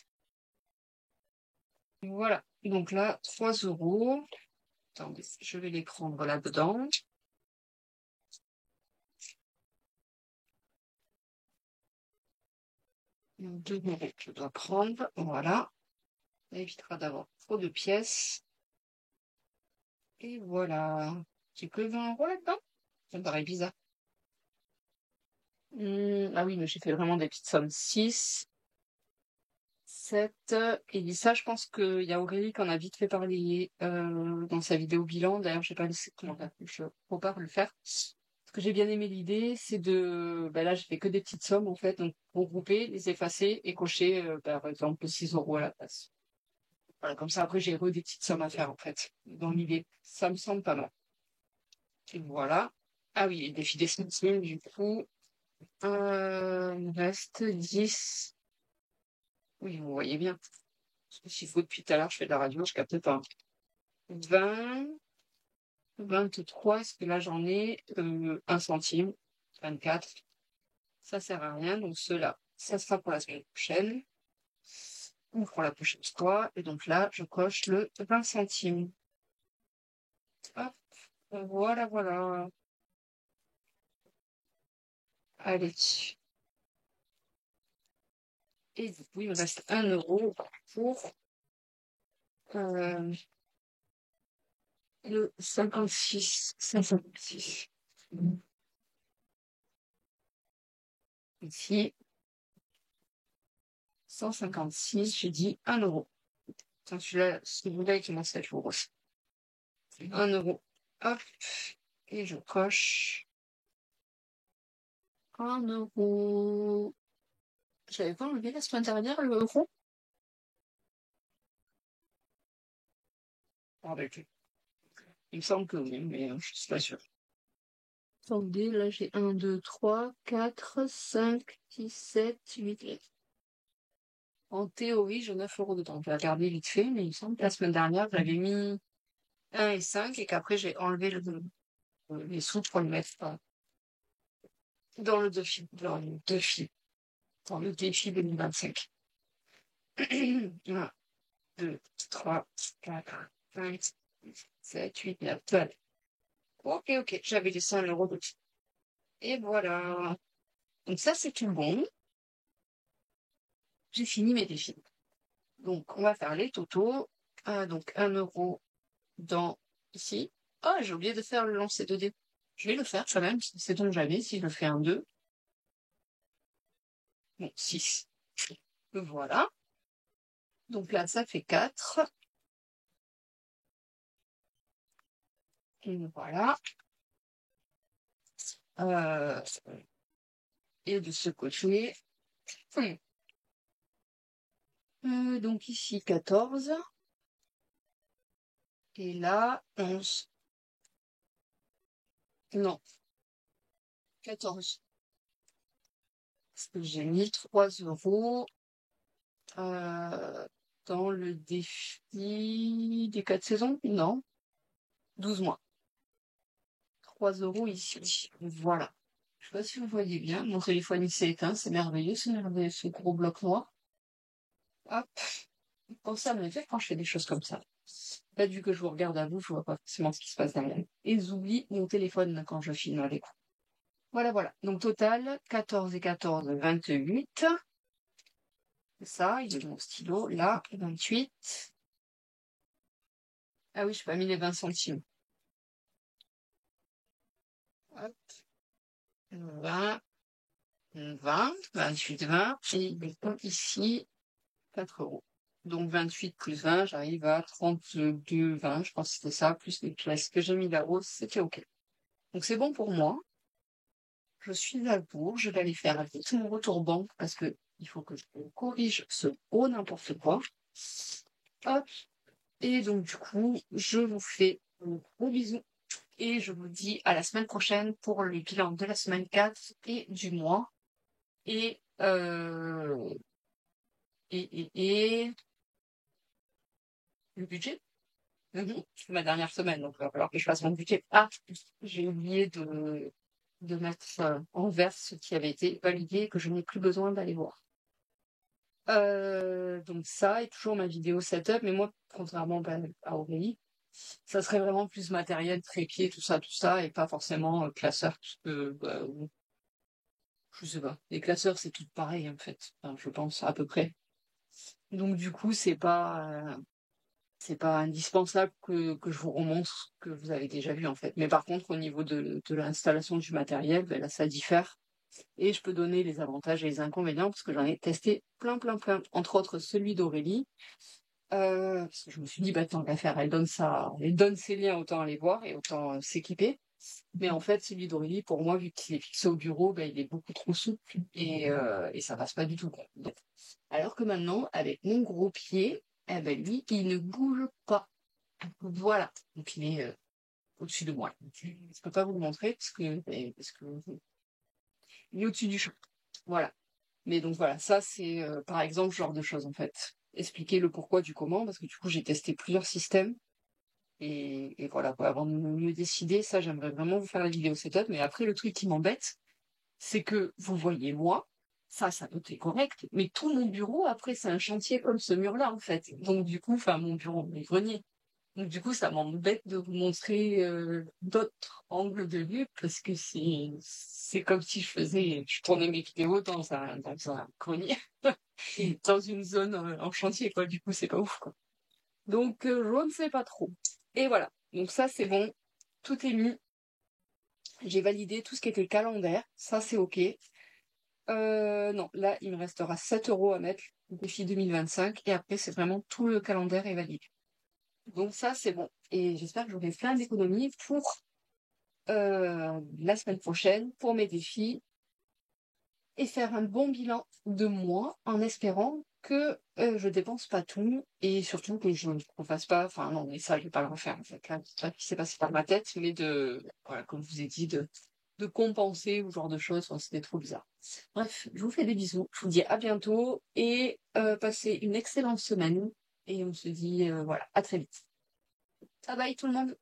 Speaker 1: Voilà. Donc là, 3 €. Attendez, je vais les prendre là-dedans. 2 € que je dois prendre. Voilà. Ça évitera d'avoir trop de pièces. Et voilà. J'ai que 20 € là-dedans. Ça me paraît bizarre. Ah oui, mais j'ai fait vraiment des petites sommes. 6, 7, et ça, je pense qu'il y a Aurélie qui en a vite fait parler dans sa vidéo bilan. D'ailleurs, j'ai pas laissé commentaire. Je repars le faire. Ce que j'ai bien aimé l'idée, c'est là, j'ai fait que des petites sommes, en fait. Donc, regrouper, les effacer et cocher, par exemple, 6 € à la place. Voilà, comme ça, après, j'ai des petites sommes à faire, en fait. Dans l'idée, ça me semble pas mal. Et voilà. Ah oui, le défi des centimes, du coup. Il me reste 10. Oui, vous voyez bien. Parce que s'il faut depuis tout à l'heure, je fais de la radio, je capte pas. 20, 23, est-ce que là j'en ai 1 centime, 24. Ça sert à rien, donc cela, ça sera pour la semaine prochaine. Ou pour la prochaine fois. Et donc là, je coche le 20 centimes. Hop, voilà, voilà. Allez. Et du coup, il me reste 1 € pour euh, le 56. 56. Ici, 156, j'ai dit 1 €. Tiens, celui-là, il commence à être lourd aussi. 1 €. Hop, et je coche 1 €. J'avais pas enlevé la semaine dernière le euro? Ah, ben, il me semble que oui, mais je suis pas sûre. Attendez, là j'ai 1, 2, 3, 4, 5, 6, 7, 8. En théorie, j'ai 9 € dedans. Je vais regarder vite fait, mais il me semble que la semaine dernière, j'avais mis 1 et 5 et qu'après j'ai enlevé les sous pour le mettre dans le défi, dans le défi 2025. 1, 2, 3, 4, 5, 6, 7, 8, 9, 12. Ok, ok, j'avais laissé 1 € dessus. Et voilà. Donc ça, c'est tout bon. J'ai fini mes défis. Donc, on va faire les totaux. Donc, 1 € dans ici. Ah, j'ai oublié de faire le lancer de dés. Je vais le faire quand même, sait-on jamais si je fais un 2. Bon, 6. Voilà. Donc là, ça fait 4. Voilà. Euh, et de ce côté, donc ici 14. Et là, 11. Non, 14. Parce que j'ai mis 3 € dans le défi des 4 saisons. Non, 12 mois. 3 € ici. Voilà. Je sais pas si vous voyez bien. Mon téléphone il s'est éteint. C'est merveilleux, ce gros bloc noir. Hop. Quand ça me fait quand je fais des choses comme ça. Là, vu que je vous regarde à vous, je vois pas forcément ce qui se passe derrière. Et j'oublie mon téléphone quand je filme avec vous. Voilà, voilà. Donc, total, 14 et 14, 28. Ça, il est mon stylo. Là, 28. Ah oui, je n'ai pas mis les 20 centimes. Hop. 20, 20, 28, 20. Et il compte ici 4 €. Donc 28 plus 20, j'arrive à 32, 20. Je pense que c'était ça, plus les pièces que j'ai mis là-haut, c'était OK. Donc c'est bon pour moi. Je suis à bourg, je vais aller faire vite mon retour banque parce que il faut que je corrige ce gros n'importe quoi. Hop. Et donc du coup, je vous fais un gros bisou et je vous dis à la semaine prochaine pour le bilan de la semaine 4 et du mois. Et et le budget. C'est ma dernière semaine, donc il va falloir que je fasse mon budget. Ah, j'ai oublié de mettre en vert ce qui avait été validé et que je n'ai plus besoin d'aller voir. Donc ça et toujours ma vidéo setup, mais moi, contrairement à Aurélie, ça serait vraiment plus matériel, trépied, tout ça, et pas forcément classeur, parce que je sais pas. Les classeurs, c'est tout pareil en fait. Enfin, je pense à peu près. Donc du coup, c'est pas indispensable que je vous remontre ce que vous avez déjà vu en fait. Mais par contre, au niveau de l'installation du matériel, ben là, ça diffère. Et je peux donner les avantages et les inconvénients parce que j'en ai testé plein, plein, plein. Entre autres, celui d'Aurélie. Parce que je me suis dit, bah, tant qu'à faire, elle donne ses liens, autant aller voir et autant s'équiper. Mais en fait, celui d'Aurélie, pour moi, vu qu'il est fixé au bureau, ben, il est beaucoup trop souple et ça passe pas du tout, quoi. Alors que maintenant, avec mon gros pied, eh ben, lui, il ne bouge pas. Voilà. Donc, il est au-dessus de moi. Je ne peux pas vous le montrer parce que il est au-dessus du champ. Voilà. Mais donc voilà, ça c'est par exemple ce genre de choses en fait. Expliquer le pourquoi du comment, parce que du coup j'ai testé plusieurs systèmes et voilà quoi, avant de me décider, ça j'aimerais vraiment vous faire la vidéo setup, mais après le truc qui m'embête, c'est que vous voyez moi, ça peut être correct, mais tout mon bureau après c'est un chantier comme ce mur-là en fait. Donc du coup, enfin mon bureau, mon grenier. Donc du coup, ça m'embête de vous montrer d'autres angles de vue parce que c'est comme si je tournais mes vidéos dans un grenier, dans une zone en chantier quoi. Du coup, c'est pas ouf quoi. Donc je ne sais pas trop. Et voilà. Donc ça c'est bon, tout est mis. J'ai validé tout ce qui était calendaire. Ça c'est ok. Non, là il me restera 7 € à mettre défi 2025 et après c'est vraiment tout le calendaire est validé. Donc ça, c'est bon. Et j'espère que j'aurai plein d'économies pour la semaine prochaine, pour mes défis, et faire un bon bilan de moi en espérant que je dépense pas tout et surtout que je ne fasse pas. Enfin non, mais ça, je vais pas le refaire en fait. Là, c'est ça qui s'est passé par ma tête, mais voilà, comme je vous ai dit, de compenser ou ce genre de choses. Enfin, c'était trop bizarre. Bref, je vous fais des bisous. Je vous dis à bientôt et passez une excellente semaine. Et on se dit voilà, à très vite. Bye bye tout le monde.